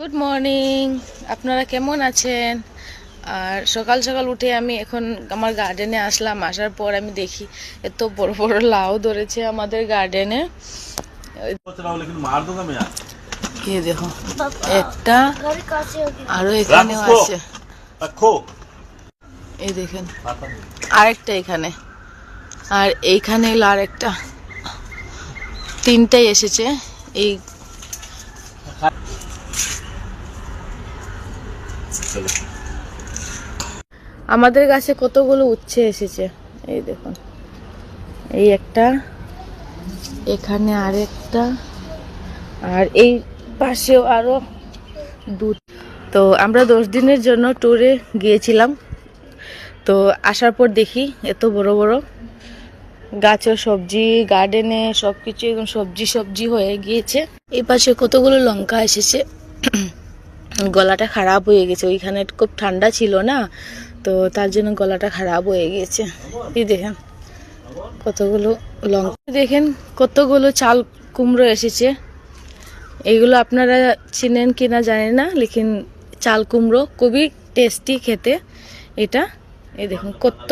Good morning, আপনারা কেমন আছেন? আর সকাল সকাল উঠে আমি এখন আমার গার্ডেনে আসলাম। আসার পর আমি দেখি এত বড় বড় লাউ ধরেছে আমাদের গার্ডেনে। এই দেখো একটা, আরো এখানেও আছে। এই দেখেন আরেকটা এখানে, আর এইখানে এলো আরেকটা। তিনটাই এসেছে। এই আমাদের গাছে কতগুলো উচ্ছে এসেছে, এই দেখুন। এই একটা, এখানে আরেকটা, আর এই পাশেও আরো তো আমরা 10 দিনের জন্য ট্যুরে গিয়েছিলাম। তো আসার পর দেখি এত বড় বড় গাছ ও সবজি, গার্ডেনে সবকিছু একদম সবজি সবজি হয়ে গিয়েছে। এই পাশে কতগুলো লঙ্কা এসেছে। গলাটা খারাপ হয়ে গেছে, ওইখানে খুব ঠান্ডা ছিল না, তো তার জন্য গলাটা খারাপ হয়ে গিয়েছে। এই দেখেন কতগুলো লঙ্কা, দেখেন কতগুলো চাল কুমড়ো এসেছে। এইগুলো আপনারা চিনেন কিনা জানি না, লেকিন চাল কুমড়ো খুবই টেস্টি খেতে এটা। এই দেখুন কত